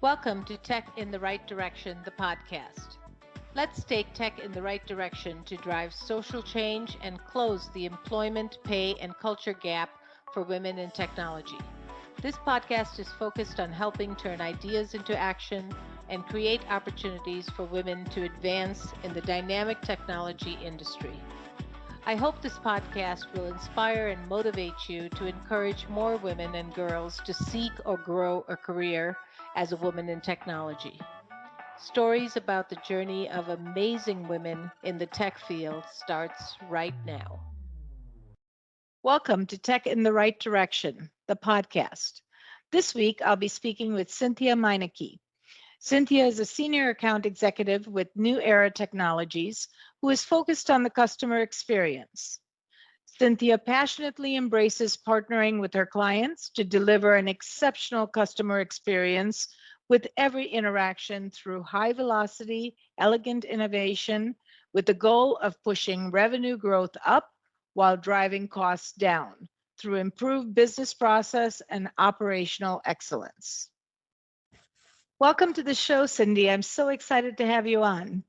Welcome to Tech in the Right Direction, the podcast. Let's take tech in the right direction to drive social change and close the employment, pay, and culture gap for women in technology. This podcast is focused on helping turn ideas into action and create opportunities for women to advance in the dynamic technology industry. I hope this podcast will inspire and motivate you to encourage more women and girls to seek or grow a career as a woman in technology. Stories about the journey of amazing women in the tech field starts right now. Welcome to Tech in the Right Direction, the podcast. This week, I'll be speaking with Cynthia Meineke. Cynthia is a senior account executive with New Era Technologies who is focused on the customer experience. Cynthia passionately embraces partnering with her clients to deliver an exceptional customer experience with every interaction through high velocity, elegant innovation with the goal of pushing revenue growth up while driving costs down through improved business process and operational excellence. Welcome to the show, Cindy. I'm so excited to have you on.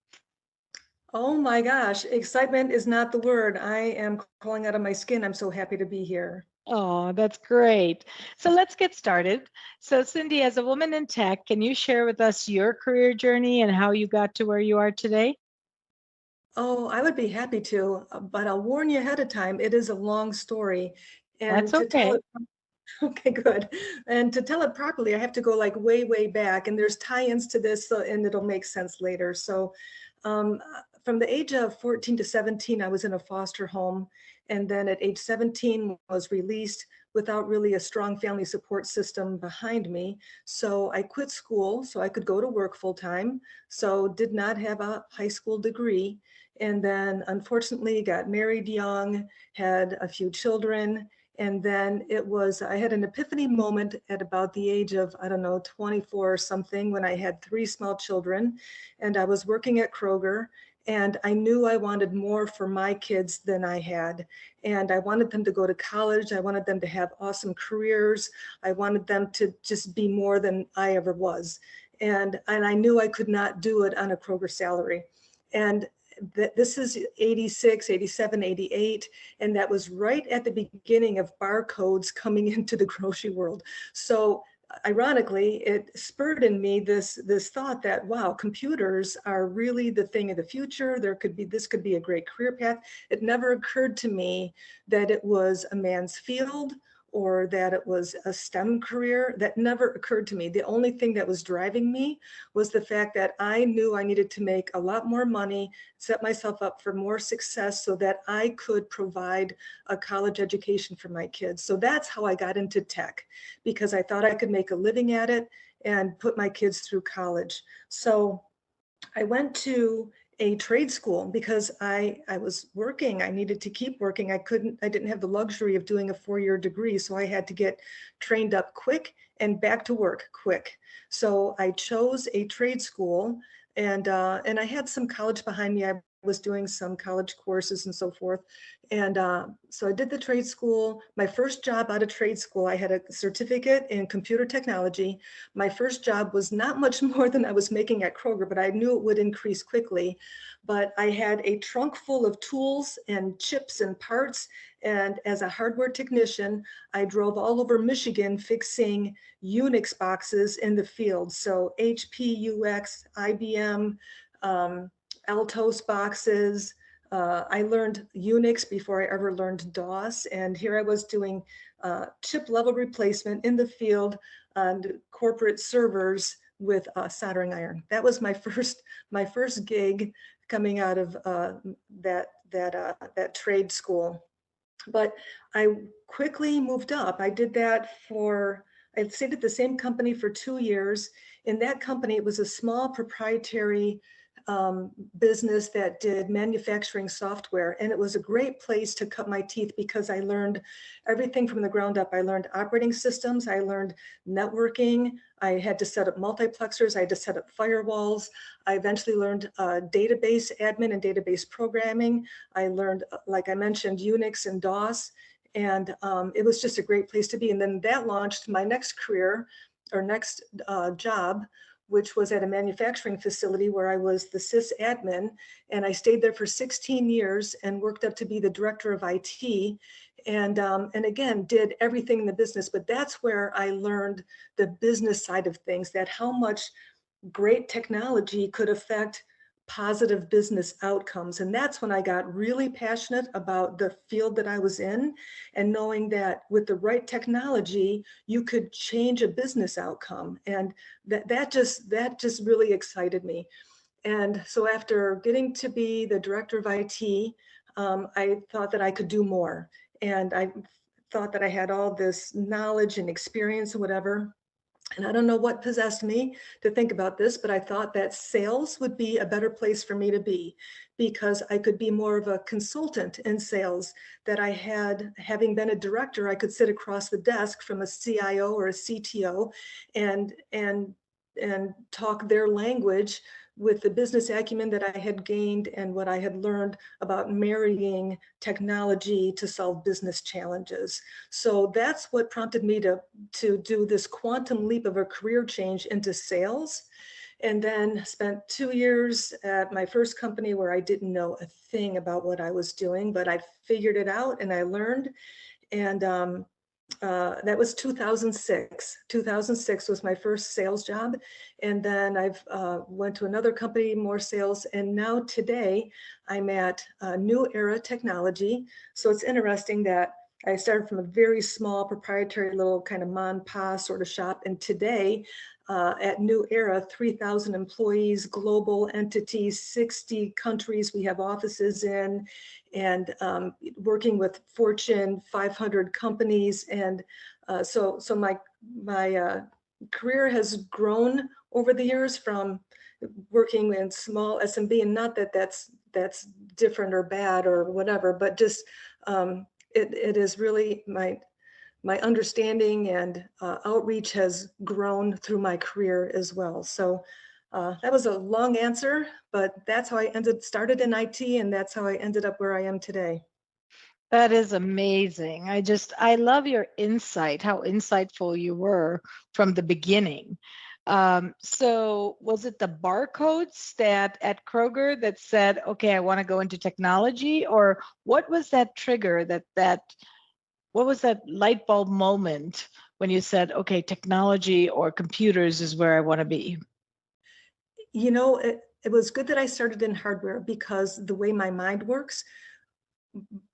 Oh my gosh, excitement is not the word. I am crawling out of my skin. I'm so happy to be here. Oh, that's great. So let's get started. So Cindy, as a woman in tech, can you share with us your career journey and how you got to where you are today? Oh, I would be happy to, but I'll warn you ahead of time. It is a long story. And That's okay. okay, good. And to tell it properly, I have to go like way, way back. And there's tie-ins to this, and it'll make sense later. So from the age of 14 to 17, I was in a foster home. And then at age 17 was released without really a strong family support system behind me. So I quit school so I could go to work full time. So did not have a high school degree. And then unfortunately got married young, had a few children. And then I had an epiphany moment at about the age of, 24 or something, when I had 3 small children and I was working at Kroger. And I knew I wanted more for my kids than I had. And I wanted them to go to college. I wanted them to have awesome careers. I wanted them to just be more than I ever was. And I knew I could not do it on a Kroger salary. And this is 86, 87, 88. And that was right at the beginning of barcodes coming into the grocery world. So ironically, it spurred in me this thought that, wow, computers are really the thing of the future. This could be a great career path. It never occurred to me that it was a man's field or that it was a STEM career. That never occurred to me. The only thing that was driving me was the fact that I knew I needed to make a lot more money, set myself up for more success so that I could provide a college education for my kids. So that's how I got into tech, because I thought I could make a living at it and put my kids through college. So I went to a trade school because I was working. I needed to keep working. I didn't have the luxury of doing a 4-year degree. So I had to get trained up quick and back to work quick. So I chose a trade school and I had some college behind me. I was doing some college courses and so forth. And so I did the trade school. My first job out of trade school, I had a certificate in computer technology. My first job was not much more than I was making at Kroger, but I knew it would increase quickly. But I had a trunk full of tools and chips and parts. And as a hardware technician, I drove all over Michigan fixing Unix boxes in the field. So HP, UX, IBM, Altos boxes. I learned Unix before I ever learned DOS. And here I was doing chip level replacement in the field on corporate servers with a soldering iron. That was my first gig coming out of that trade school. But I quickly moved up. I stayed at the same company for 2 years. In that company, it was a small proprietary business that did manufacturing software. And it was a great place to cut my teeth because I learned everything from the ground up. I learned operating systems, I learned networking, I had to set up multiplexers, I had to set up firewalls. I eventually learned database admin and database programming. I learned, like I mentioned, Unix and DOS. And it was just a great place to be. And then that launched my next career. next job, which was at a manufacturing facility where I was the sys admin, and I stayed there for 16 years and worked up to be the director of IT, and again did everything in the business. But that's where I learned the business side of things, that how much great technology could affect positive business outcomes. And that's when I got really passionate about the field that I was in, and knowing that with the right technology, you could change a business outcome. And that just really excited me. And so after getting to be the director of IT, I thought that I could do more. And I thought that I had all this knowledge and experience and whatever. And I don't know what possessed me to think about this, but I thought that sales would be a better place for me to be, because I could be more of a consultant in sales. That I had, having been a director, I could sit across the desk from a CIO or a CTO and talk their language with the business acumen that I had gained and what I had learned about marrying technology to solve business challenges. So that's what prompted me to do this quantum leap of a career change into sales. And then spent 2 years at my first company where I didn't know a thing about what I was doing, but I figured it out and I learned. And that was 2006. 2006 was my first sales job. And then I've went to another company, more sales. And now today I'm at New Era Technology. So it's interesting that I started from a very small proprietary little kind of mom and pa sort of shop. And today at New Era, 3,000 employees, global entities, 60 countries we have offices in, and working with Fortune 500 companies. And so my career has grown over the years from working in small SMB, and not that that's different or bad or whatever, but just it is really my understanding and outreach has grown through my career as well. So that was a long answer, but that's how I started in IT, and that's how I ended up where I am today. That is amazing. I love your insight, how insightful you were from the beginning. So was it the barcodes that at Kroger that said, okay, I want to go into technology, or what was that trigger what was that light bulb moment when you said, okay, technology or computers is where I want to be? You know, it was good that I started in hardware, because the way my mind works,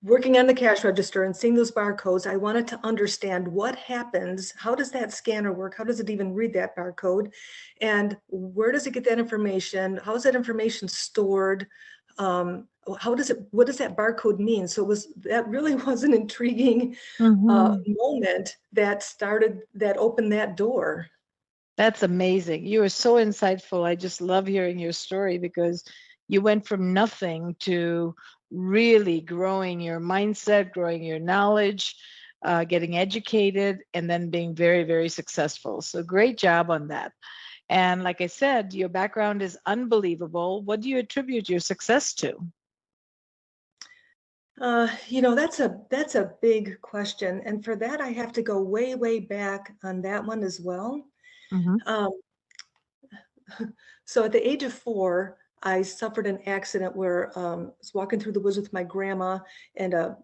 working on the cash register and seeing those barcodes, I wanted to understand what happens. How does that scanner work? How does it even read that barcode? And where does it get that information? How is that information stored? What does that barcode mean? So that really was an intriguing moment that opened that door. That's amazing. You are so insightful. I just love hearing your story, because you went from nothing to really growing your mindset, growing your knowledge, getting educated, and then being very, very successful. So great job on that. And like I said, your background is unbelievable. What do you attribute your success to? You know, that's a big question. And for that, I have to go way, way back on that one as well. Um, so at the age of 4, I suffered an accident where I was walking through the woods with my grandma, and a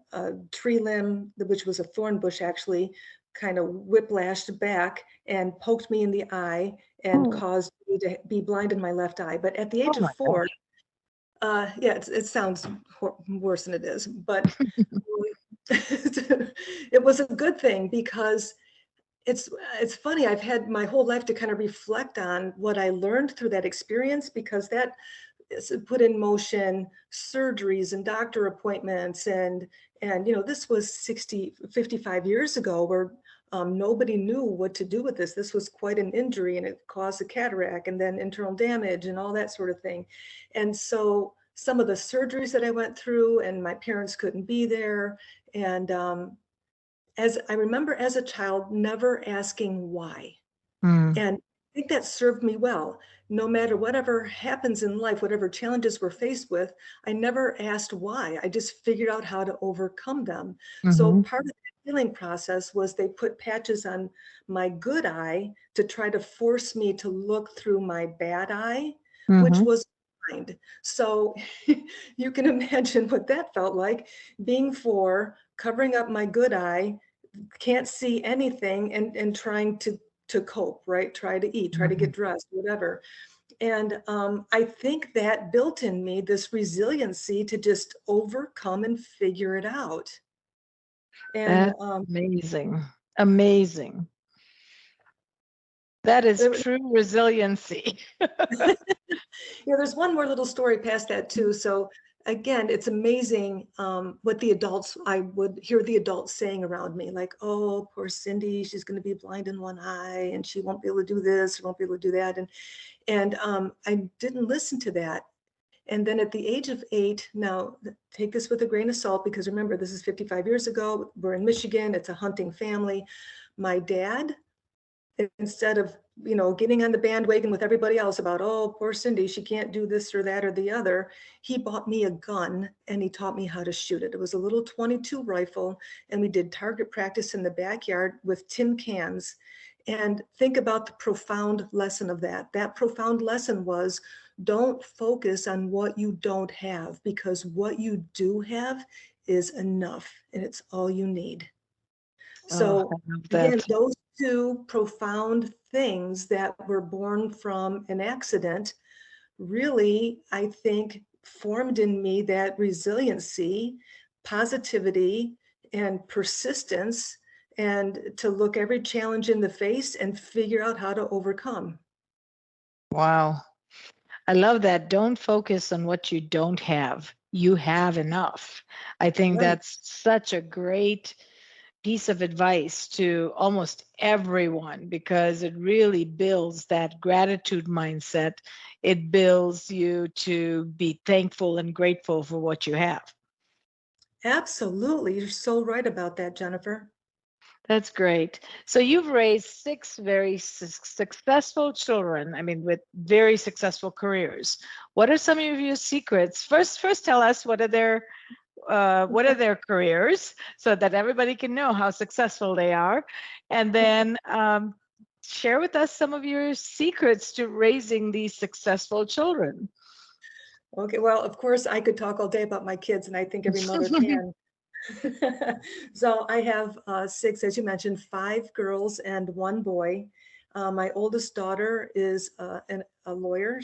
tree limb, which was a thorn bush actually, kind of whiplashed back and poked me in the eye and caused me to be blind in my left eye. But at the age of 4, yeah, it sounds worse than it is, but it was a good thing, because it's funny. I've had my whole life to kind of reflect on what I learned through that experience, because that put in motion surgeries and doctor appointments, and you know, this was 55 years ago, where nobody knew what to do with this. This was quite an injury, and it caused a cataract and then internal damage and all that sort of thing. And so some of the surgeries that I went through, and my parents couldn't be there, and as I remember as a child, never asking why. And I think that served me well. No matter whatever happens in life, whatever challenges we're faced with, I never asked why. I just figured out how to overcome them. So part of it healing process was they put patches on my good eye to try to force me to look through my bad eye, which Mm-hmm. was blind. So you can imagine what that felt like, being 4, covering up my good eye, can't see anything, and trying to cope, right? Try to eat, try to Mm-hmm. get dressed, whatever. And I think that built in me this resiliency to just overcome and figure it out. And That's amazing. Amazing. That is there, true resiliency. there's one more little story past that too. So again, it's amazing what the adults, I would hear the adults saying around me, like, oh, poor Cindy, she's going to be blind in one eye and she won't be able to do this, won't be able to do that. And I didn't listen to that. And then at the age of 8, now take this with a grain of salt, because remember, this is 55 years ago. We're in Michigan. It's a hunting family. My dad, instead of, getting on the bandwagon with everybody else about, oh, poor Cindy, she can't do this or that or the other, he bought me a gun and he taught me how to shoot it. It was a little 22 rifle, and we did target practice in the backyard with tin cans. And think about the profound lesson of that. That profound lesson was, don't focus on what you don't have, because what you do have is enough and it's all you need. Oh, So I love again, that. those 2 profound things that were born from an accident really, I think, formed in me that resiliency, positivity, and persistence, and to look every challenge in the face and figure out how to overcome. Wow. I love that. Don't focus on what you don't have. You have enough. I think Right. that's such a great piece of advice to almost everyone, because it really builds that gratitude mindset. It builds you to be thankful and grateful for what you have. Absolutely. You're so right about that, Jennifer. That's great. So you've raised 6 very successful children, I mean, with very successful careers. What are some of your secrets? First tell us what are their careers, so that everybody can know how successful they are, and then share with us some of your secrets to raising these successful children. Okay, well, of course, I could talk all day about my kids, and I think every mother can. So I have 6, as you mentioned, 5 girls and 1 boy. My oldest daughter is a lawyer.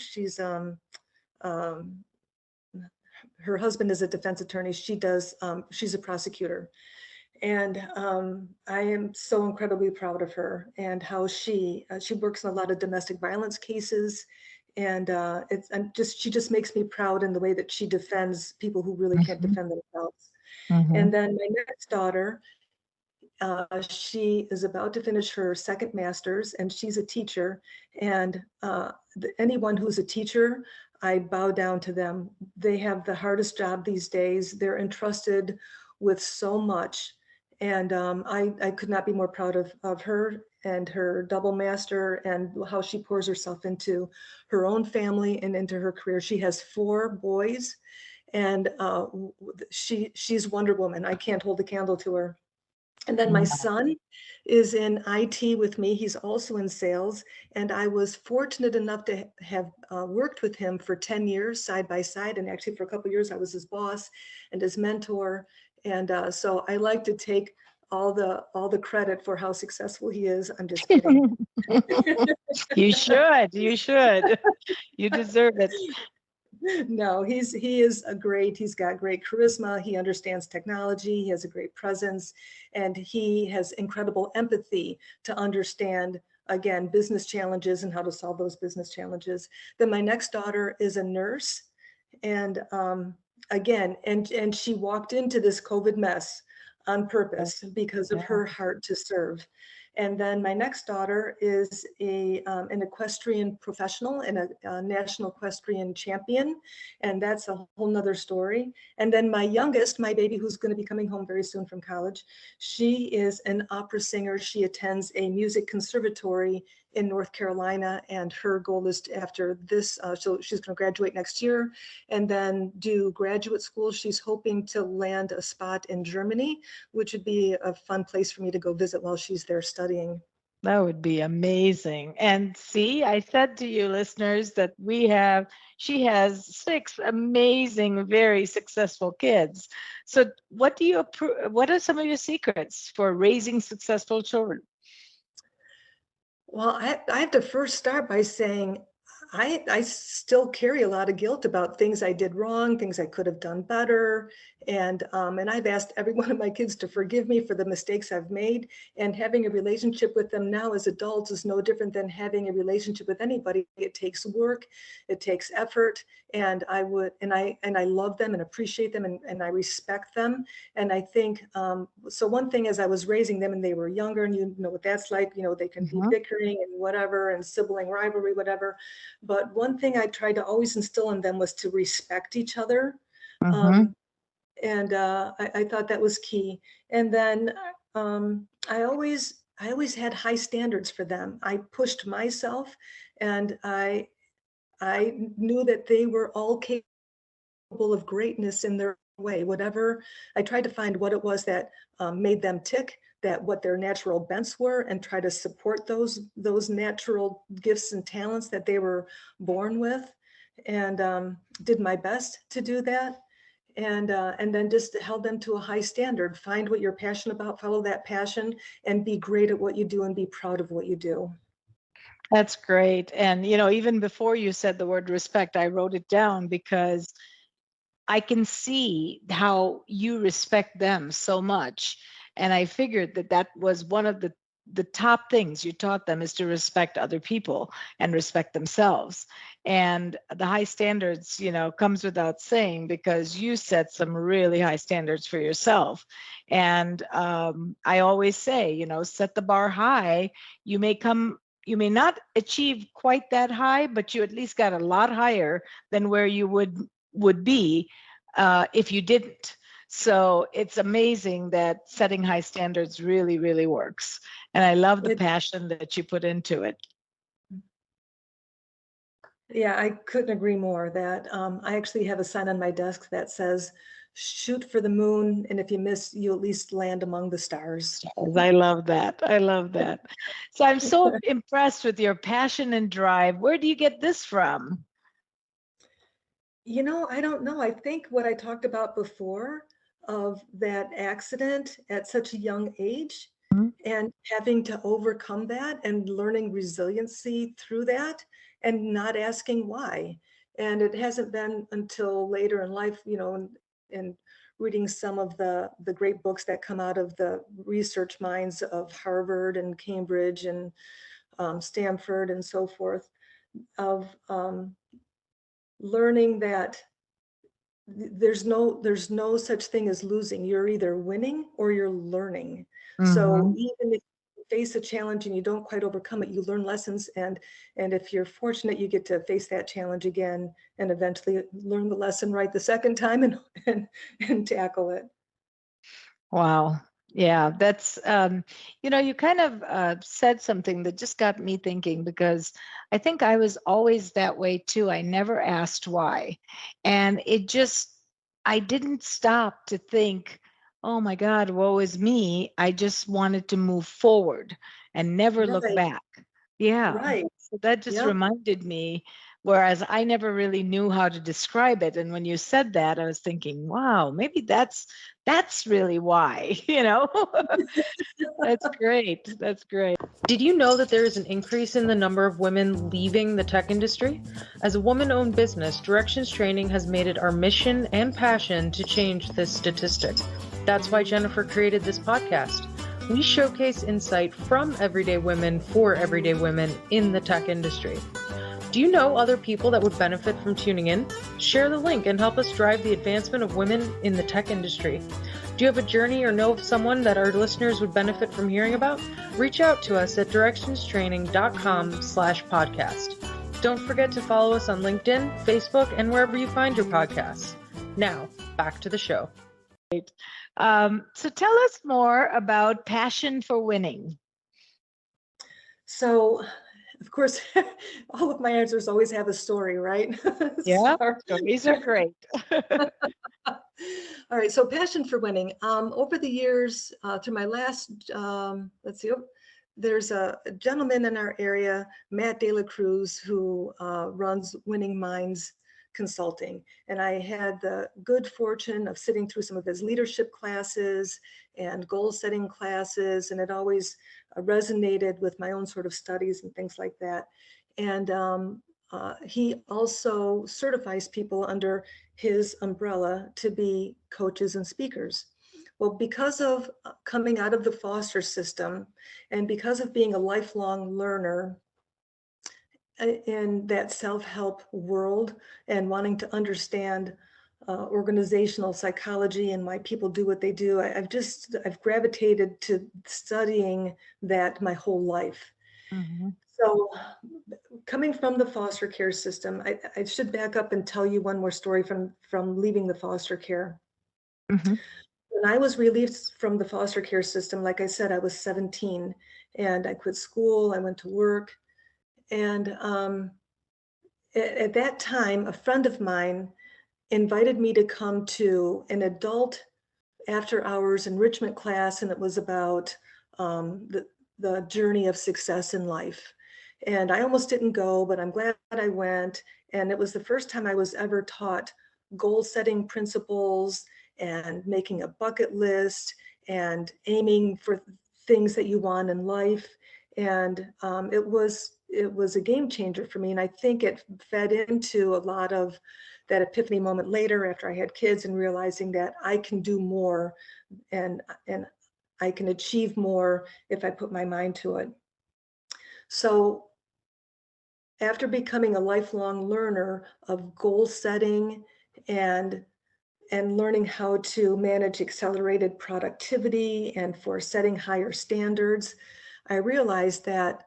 Um, her husband is a defense attorney. She's a prosecutor. And I am so incredibly proud of her and how she works in a lot of domestic violence cases. And she just makes me proud in the way that she defends people who really can't Mhm, defend themselves. mhm. And then my next daughter, she is about to finish her second master's, and she's a teacher. And anyone who's a teacher, I bow down to them. They have the hardest job these days. They're entrusted with so much. And I could not be more proud of her and her double master, and how she pours herself into her own family and into her career. She has 4 boys, and she's Wonder Woman. I can't hold a candle to her. And then my son is in IT with me. He's also in sales. And I was fortunate enough to have worked with him for 10 years side by side. And actually for a couple of years, I was his boss and his mentor. And so I like to take all the credit for how successful he is. I'm just kidding. You should. You should. You deserve it. No, he's got great charisma. He understands technology. He has a great presence, and he has incredible empathy to understand, again, business challenges and how to solve those business challenges. Then my next daughter is a nurse, and again, and she walked into this COVID mess on purpose because of Yeah. her heart to serve. And then my next daughter is an equestrian professional and a national equestrian champion. And that's a whole nother story. And then my youngest, my baby, who's going to be coming home very soon from college, she is an opera singer. She attends a music conservatory in North Carolina, and her goal is after this, so she's going to graduate next year and then do graduate school. She's hoping to land a spot in Germany, which would be a fun place for me to go visit while she's there studying. That would be amazing. And see, I said to you listeners that she has 6 amazing, very successful kids. So what are some of your secrets for raising successful children? Well, I have to first start by saying I still carry a lot of guilt about things I did wrong, things I could have done better. And I've asked every one of my kids to forgive me for the mistakes I've made. And having a relationship with them now as adults is no different than having a relationship with anybody. It takes work, it takes effort. And I love them and appreciate them, and I respect them. And I think, so one thing as I was raising them and they were younger, and you know what that's like, they can be bickering and whatever, and sibling rivalry, whatever. But one thing I tried to always instill in them was to respect each other. I thought that was key. And then I always had high standards for them. I pushed myself, and I knew that they were all capable of greatness in their way. Whatever, I tried to find what it was that made them tick, what their natural bents were, and try to support those natural gifts and talents that they were born with, and did my best to do that. And then just held them to a high standard. Find what you're passionate about, follow that passion, and be great at what you do and be proud of what you do. That's great. And, even before you said the word respect, I wrote it down because I can see how you respect them so much. And I figured that was one of the top things you taught them, is to respect other people and respect themselves. And the high standards, comes without saying, because you set some really high standards for yourself. And I always say, set the bar high. You may not achieve quite that high, but you at least got a lot higher than where you would be if you didn't. So it's amazing that setting high standards really, really works. And I love the passion that you put into it. Yeah, I couldn't agree more. That I actually have a sign on my desk that says, "Shoot for the moon, and if you miss, you at least land among the stars." I love that. I love that. So I'm so impressed with your passion and drive. Where do you get this from? I don't know. I think what I talked about before, of that accident at such a young age, and having to overcome that and learning resiliency through that, and not asking why. And it hasn't been until later in life, and reading some of the great books that come out of the research minds of Harvard and Cambridge and Stanford and so forth, of learning that there's no such thing as losing. You're either winning or you're learning. So even if you face a challenge and you don't quite overcome it, you learn lessons, and if you're fortunate, you get to face that challenge again and eventually learn the lesson right the second time, and tackle it. Wow. Yeah, that's, you kind of said something that just got me thinking, because I think I was always that way too. I never asked why. And I didn't stop to think, oh my God, woe is me. I just wanted to move forward and never look Right. back. Yeah. Right. So that just reminded me, whereas I never really knew how to describe it. And when you said that, I was thinking, wow, maybe that's really why, That's great. That's great. Did you know that there is an increase in the number of women leaving the tech industry? As a woman-owned business, Directions Training has made it our mission and passion to change this statistic. That's why Jennifer created this podcast. We showcase insight from everyday women for everyday women in the tech industry. Do you know other people that would benefit from tuning in? Share the link and help us drive the advancement of women in the tech industry. Do you have a journey or know of someone that our listeners would benefit from hearing about? Reach out to us at directionstraining.com/podcast. Don't forget to follow us on LinkedIn, Facebook, and wherever you find your podcasts. Now, back to the show. So tell us more about passion for winning. So of course, all of my answers always have a story, right? Yeah, So, stories are great. all right, so passion for winning. Over the years, through my last, let's see, there's a gentleman in our area, Matt De La Cruz, who runs Winning Minds Consulting. And I had the good fortune of sitting through some of his leadership classes and goal setting classes, and it always resonated with my own sort of studies and things like that. And he also certifies people under his umbrella to be coaches and speakers. Well, because of coming out of the foster system and because of being a lifelong learner in that self-help world and wanting to understand organizational psychology and why people do what they do, I've gravitated to studying that my whole life. Mm-hmm. So coming from the foster care system, I should back up and tell you one more story from leaving the foster care. Mm-hmm. When I was released from the foster care system, like I said, I was 17 and I quit school, I went to work. And at that time, a friend of mine invited me to come to an adult after hours enrichment class, and it was about the journey of success in life. And I almost didn't go, but I'm glad I went. And it was the first time I was ever taught goal setting principles and making a bucket list and aiming for things that you want in life. And it was a game changer for me. And I think it fed into a lot of that epiphany moment later after I had kids and realizing that I can do more and I can achieve more if I put my mind to it. So after becoming a lifelong learner of goal setting and learning how to manage accelerated productivity and for setting higher standards, I realized that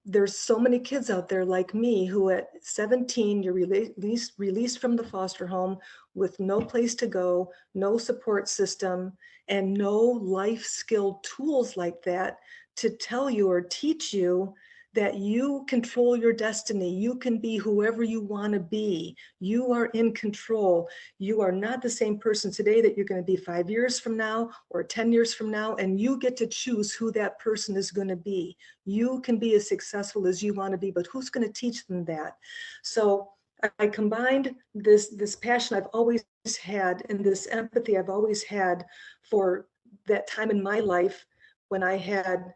there's so many kids out there like me who at 17, you're released from the foster home with no place to go, no support system, and no life skill tools like that to tell you or teach you that you control your destiny. You can be whoever you want to be. You are in control. You are not the same person today that you're going to be 5 years from now or 10 years from now, and you get to choose who that person is going to be. You can be as successful as you want to be, but who's going to teach them that? So I combined this passion I've always had and this empathy I've always had for that time in my life when I had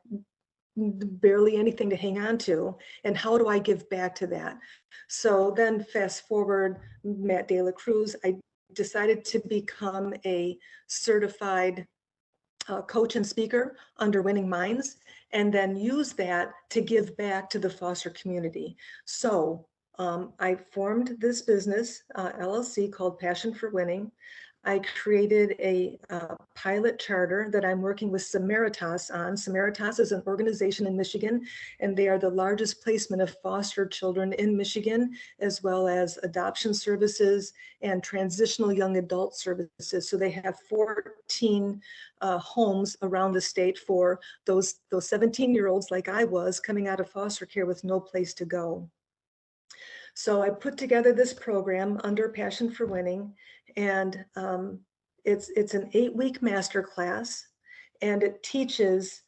barely anything to hang on to, and how do I give back to that? So then fast forward, Matt De La Cruz, I decided to become a certified coach and speaker under Winning Minds, and then use that to give back to the foster community. So I formed this business, LLC, called Passion for Winning. I created a pilot charter that I'm working with Samaritas on. Samaritas is an organization in Michigan, and they are the largest placement of foster children in Michigan, as well as adoption services and transitional young adult services. So they have 14 homes around the state for those 17-year-olds like I was coming out of foster care with no place to go. So I put together this program under Passion for Winning, and it's an 8-week masterclass, and it teaches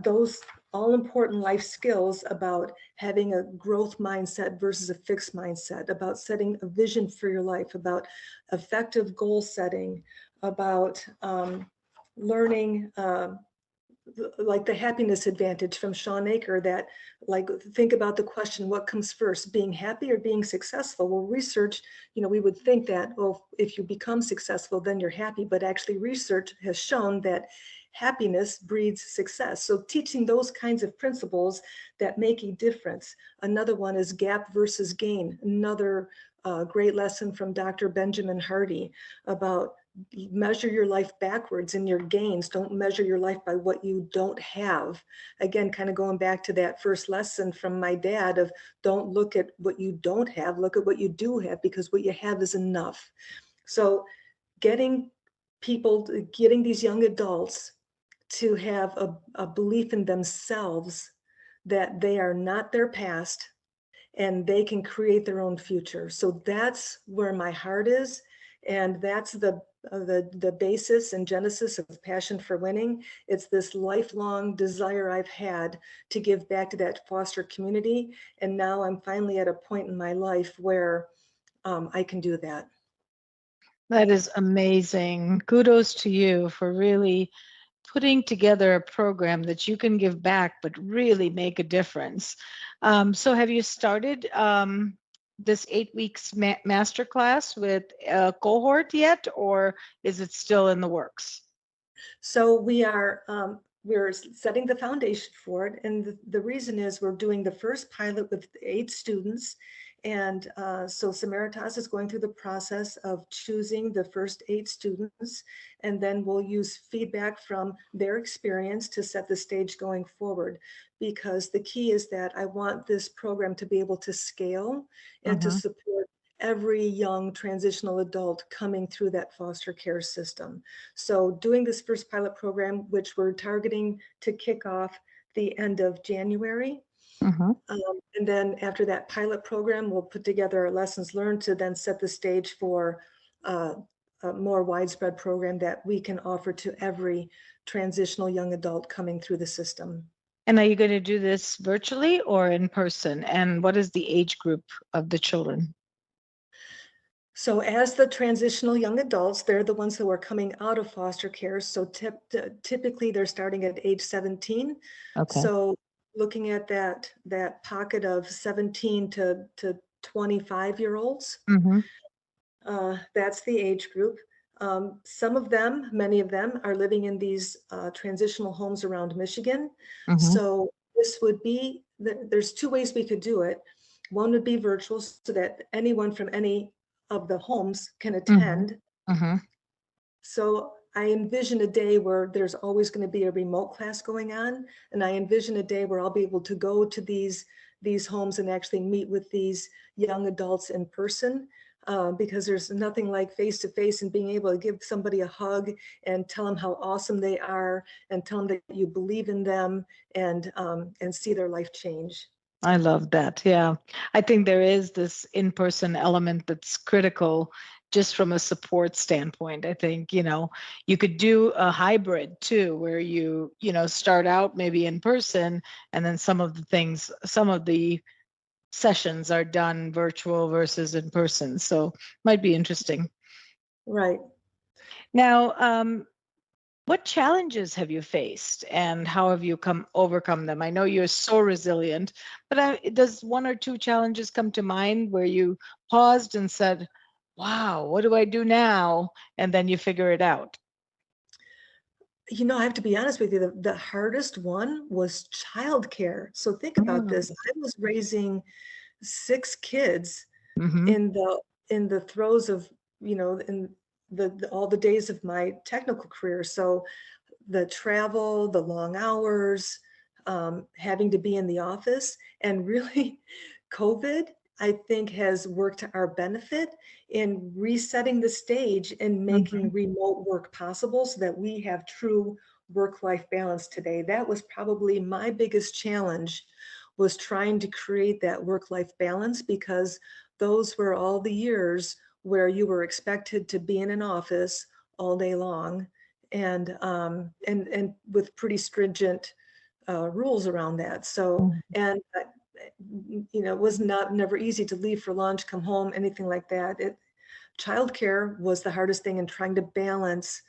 those all-important life skills about having a growth mindset versus a fixed mindset, about setting a vision for your life, about effective goal setting, about learning like the happiness advantage from Sean Aker, that like think about the question, what comes first, being happy or being successful? Well, research, we would think that, well, if you become successful, then you're happy, but actually research has shown that happiness breeds success. So teaching those kinds of principles that make a difference. Another one is gap versus gain. Another great lesson from Dr. Benjamin Hardy about measure your life backwards in your gains. Don't measure your life by what you don't have. Again, kind of going back to that first lesson from my dad of don't look at what you don't have, look at what you do have, because what you have is enough. So getting these young adults to have a belief in themselves that they are not their past and they can create their own future. So that's where my heart is. And that's the basis and genesis of Passion for Winning. It's this lifelong desire I've had to give back to that foster community. And now I'm finally at a point in my life where I can do that. That is amazing. Kudos to you for really putting together a program that you can give back, but really make a difference. So have you started this 8 weeks masterclass with a cohort yet, or is it still in the works? So we're setting the foundation for it. And the reason is we're doing the first pilot with 8 students. And so Samaritas is going through the process of choosing the first 8 students, and then we'll use feedback from their experience to set the stage going forward. Because the key is that I want this program to be able to scale and to support every young transitional adult coming through that foster care system. So doing this first pilot program, which we're targeting to kick off the end of January. And then after that pilot program, we'll put together our lessons learned to then set the stage for a more widespread program that we can offer to every transitional young adult coming through the system. And are you going to do this virtually or in person? And what is the age group of the children? So as the transitional young adults, they're the ones who are coming out of foster care. So typically they're starting at age 17. Okay. So looking at that pocket of 17 to 25-year-olds, that's the age group. Some of them, many of them, are living in these transitional homes around Michigan. So this would be, there's 2 ways we could do it. One would be virtual, so that anyone from any of the homes can attend. So I envision a day where there's always going to be a remote class going on. And I envision a day where I'll be able to go to these homes and actually meet with these young adults in person. Because there's nothing like face-to-face and being able to give somebody a hug and tell them how awesome they are and tell them that you believe in them and see their life change. I love that. Yeah. I think there is this in-person element that's critical just from a support standpoint. I think, you could do a hybrid too, where you start out maybe in person and then some of the sessions are done virtual versus in person. So might be interesting. Right. Now, what challenges have you faced and how have you overcome them? I know you're so resilient, but does 1 or 2 challenges come to mind where you paused and said, wow, what do I do now? And then you figure it out. I have to be honest with you, the hardest one was childcare. So think about this. I was raising 6 kids in the throes of, in all the days of my technical career. So the travel, the long hours, having to be in the office, and really COVID, I think, has worked to our benefit in resetting the stage and making remote work possible so that we have true work-life balance today. That was probably my biggest challenge, was trying to create that work-life balance, because those were all the years where you were expected to be in an office all day long, and with pretty stringent rules around that. So, and it was never easy to leave for lunch, come home, anything like that. Childcare was the hardest thing, in trying to balance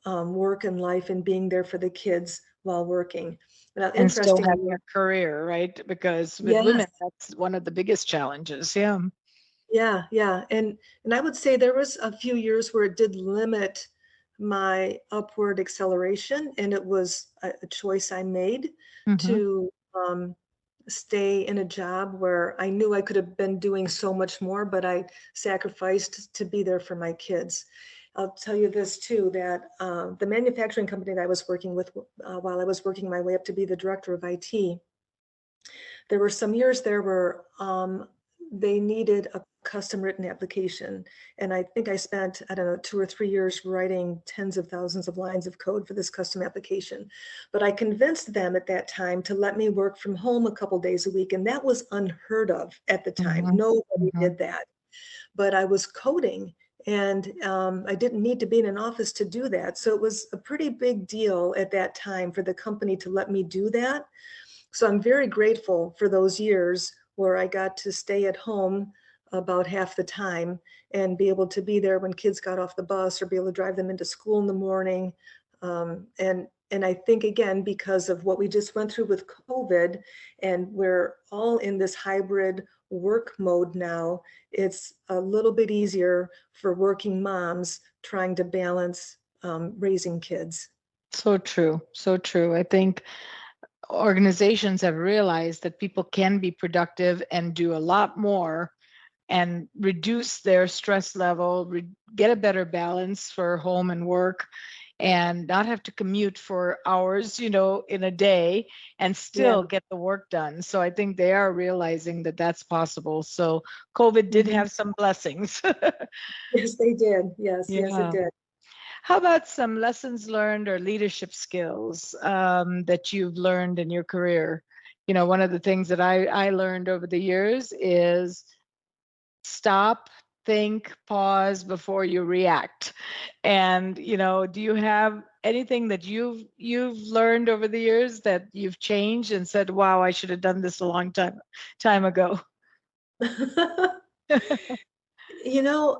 work and life and being there for the kids while working. Now, And still having a career, right? Because with women, that's one of the biggest challenges. Yeah. Yeah. And I would say there was a few years where it did limit my upward acceleration, and it was a choice I made to stay in a job where I knew I could have been doing so much more, but I sacrificed to be there for my kids. I'll tell you this too, that the manufacturing company that I was working with while I was working my way up to be the director of IT, there were some years there where they needed a custom written application. And I think I spent, I don't know, 2 or 3 years writing tens of thousands of lines of code for this custom application. But I convinced them at that time to let me work from home a couple days a week. And that was unheard of at the time. Mhm. Nobody Mhm. did that. But I was coding, and I didn't need to be in an office to do that. So it was a pretty big deal at that time for the company to let me do that. So I'm very grateful for those years where I got to stay at home about half the time and be able to be there when kids got off the bus, or be able to drive them into school in the morning. And I think, again, because of what we just went through with COVID, and we're all in this hybrid work mode now, it's a little bit easier for working moms trying to balance raising kids. So true. So true. I think organizations have realized that people can be productive and do a lot more and reduce their stress level, get a better balance for home and work, and not have to commute for hours, in a day, and Yeah. still get the work done. So I think they are realizing that that's possible. So COVID did Mhm. have some blessings. Yes, they did. Yes, it Yeah. did. How about some lessons learned or leadership skills that you've learned in your career? One of the things that I learned over the years is stop, think, pause before you react. And do you have anything that you've learned over the years that you've changed and said, wow, I should have done this a long time ago? You know,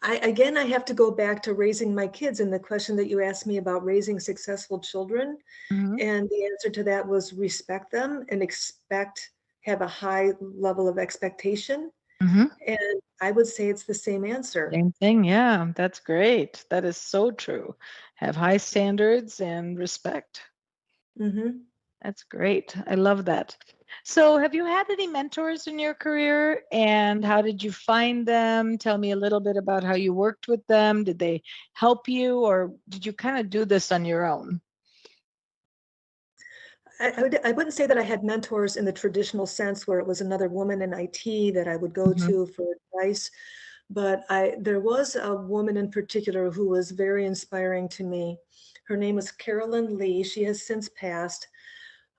I have to go back to raising my kids, and the question that you asked me about raising successful children. Hmm. And the answer to that was respect them and have a high level of expectation. Hmm. And I would say it's the same answer. Same thing. Yeah, that's great. That is so true. Have high standards and respect. Hmm. That's great. I love that. So, have you had any mentors in your career, and how did you find them? Tell me a little bit about how you worked with them. Did they help you, or did you kind of do this on your own? I wouldn't say that I had mentors in the traditional sense where it was another woman in IT that I would go Hmm. to for advice, but there was a woman in particular who was very inspiring to me. Her name was Carolyn Lee. She has since passed.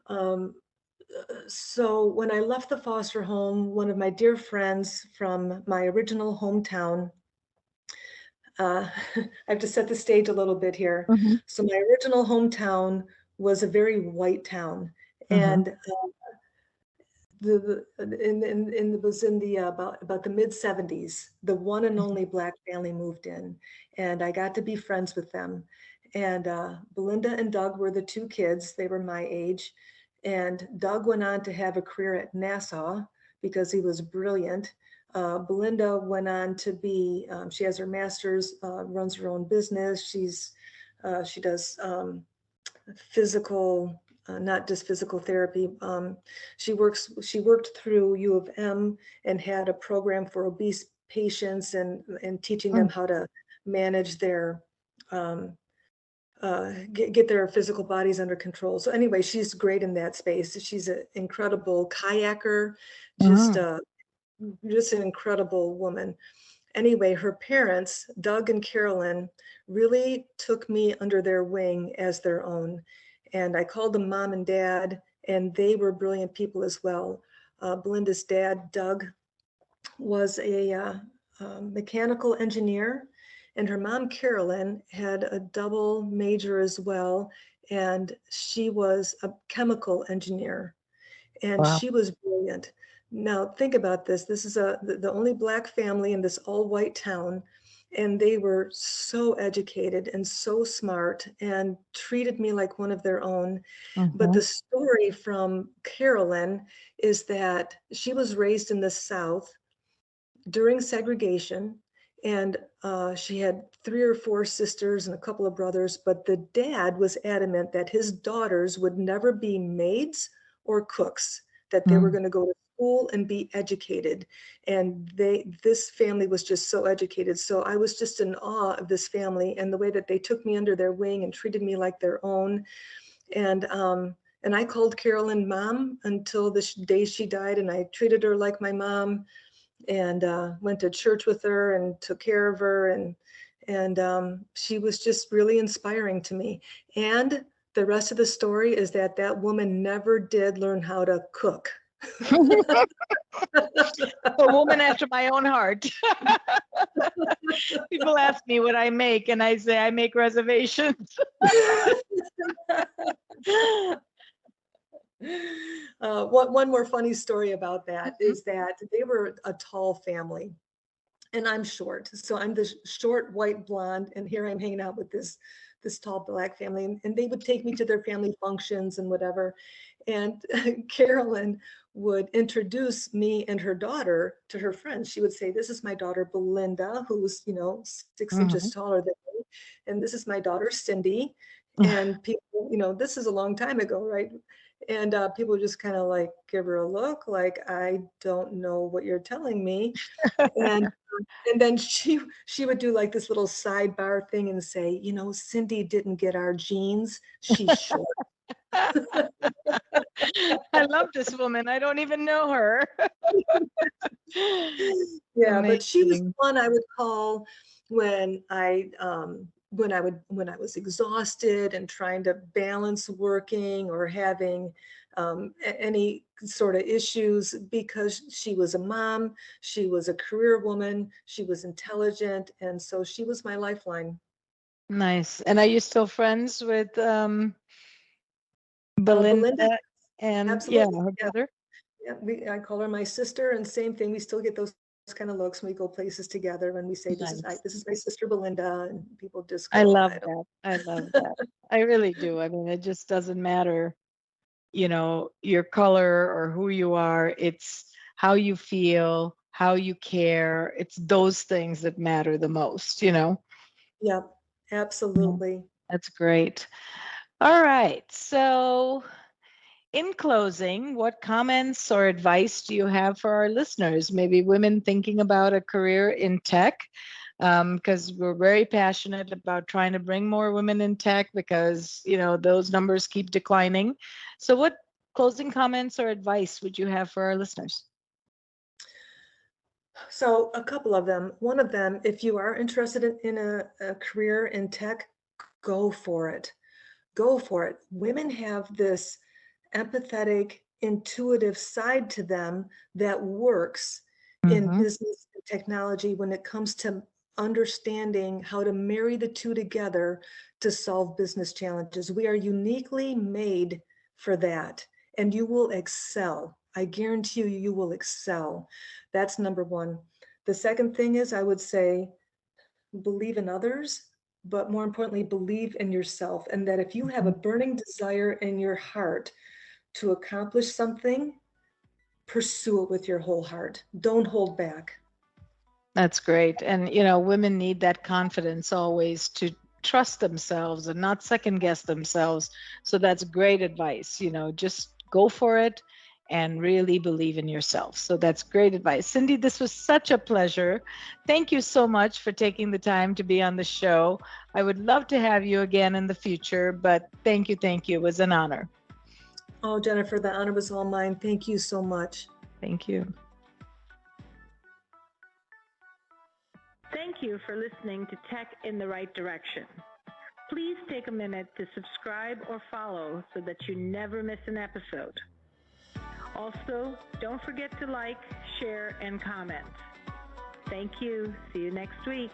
Um, so when I left the foster home, one of my dear friends from my original hometown, I have to set the stage a little bit here. Hmm. So my original hometown was a very white town, Hmm. and it was in the about the mid 70s. The one and only Black family moved in, and I got to be friends with them. And Belinda and Doug were the two kids. They were my age, and Doug went on to have a career at NASA because he was brilliant. Belinda went on to be. She has her master's, runs her own business. She does physical, not just physical therapy. She worked through U of M and had a program for obese patients, and teaching them how to manage their um, get their physical bodies under control. So anyway, she's great in that space. She's an incredible kayaker, just Hmm. uh, just an incredible woman. Anyway, her parents, Doug and Carolyn, really took me under their wing as their own. And I called them mom and dad, and they were brilliant people as well. Belinda's dad, Doug, was a mechanical engineer, and her mom, Carolyn, had a double major as well. And she was a chemical engineer, and Wow. she was brilliant. Now think about this. This is the only Black family in this all white town, and they were so educated and so smart and treated me like one of their own. But Hmm. the story from Carolyn is that she was raised in the South during segregation, and she had 3 or 4 sisters and a couple of brothers, but the dad was adamant that his daughters would never be maids or cooks, that they were going to go to school and be educated. And this family was just so educated. So I was just in awe of this family and the way that they took me under their wing and treated me like their own. And I called Carolyn mom until the day she died, and I treated her like my mom. and went to church with her and took care of her. And she was just really inspiring to me. And the rest of the story is that that woman never did learn how to cook. A woman after my own heart. People ask me what I make, and I say I make reservations. One more funny story about that is that they were a tall family, and I'm short. So I'm the short white blonde, and here I'm hanging out with this tall black family, and they would take me to their family functions and whatever. And Carolyn would introduce me and her daughter to her friends. She would say, "This is my daughter Belinda, who's 6 inches taller than me, and this is my daughter Cindy." And people, this is a long time ago, right? And people just kind of like give her a look, like, "I don't know what you're telling me." And then she would do like this little sidebar thing and say, "Cindy didn't get our genes. She's short." I love this woman. I don't even know her. Yeah, but she was one I would call when I was exhausted and trying to balance working or having any sort of issues, because she was a mom, she was a career woman, she was intelligent, and so she was my lifeline. Nice. And are you still friends with Belinda Belinda, and absolutely. her brother? Yeah, I call her my sister, and same thing. We still get those kind of looks when we go places together when we say, "This is Nice. this is my sister Belinda," and people just I go, love "I don't." that. I love that. I really do. I mean, it just doesn't matter, your color or who you are. It's how you feel, how you care. It's those things that matter the most. Yeah, Yeah, absolutely. that's great. All right. So, in closing, what comments or advice do you have for our listeners? Maybe women thinking about a career in tech, because we're very passionate about trying to bring more women in tech because, those numbers keep declining. So what closing comments or advice would you have for our listeners? So a couple of them. One of them, if you are interested in a career in tech, go for it. Go for it. Women have this empathetic, intuitive side to them that works in Mm-hmm. business and technology when it comes to understanding how to marry the two together to solve business challenges. We are uniquely made for that, and you will excel. I guarantee you, you will excel. That's number one. The second thing is, I would say, believe in others, but more importantly, believe in yourself. And that if you have a burning desire in your heart to accomplish something, pursue it with your whole heart. Don't hold back. That's great. And, women need that confidence always to trust themselves and not second guess themselves. So that's great advice. Just go for it and really believe in yourself. So that's great advice. Cindy, this was such a pleasure. Thank you so much for taking the time to be on the show. I would love to have you again in the future, but thank you. It was an honor. Oh, Jennifer, the honor was all mine. Thank you so much. Thank you. Thank you for listening to Tech in the Right Direction. Please take a minute to subscribe or follow so that you never miss an episode. Also, don't forget to like, share, and comment. Thank you. See you next week.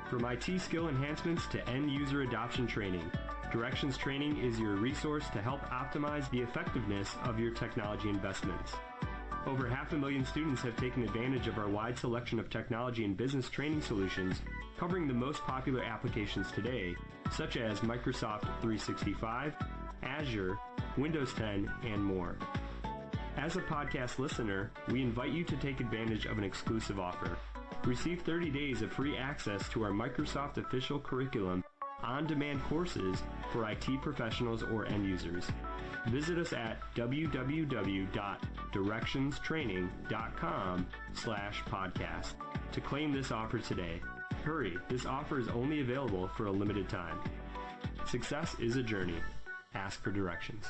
From IT skill enhancements to end-user adoption training, Directions Training is your resource to help optimize the effectiveness of your technology investments. Over 500,000 students have taken advantage of our wide selection of technology and business training solutions, covering the most popular applications today, such as Microsoft 365, Azure, Windows 10, and more. As a podcast listener, we invite you to take advantage of an exclusive offer. Receive 30 days of free access to our Microsoft official curriculum, on-demand courses for IT professionals or end users. Visit us at www.directionstraining.com/podcast to claim this offer today. Hurry, this offer is only available for a limited time. Success is a journey. Ask for directions.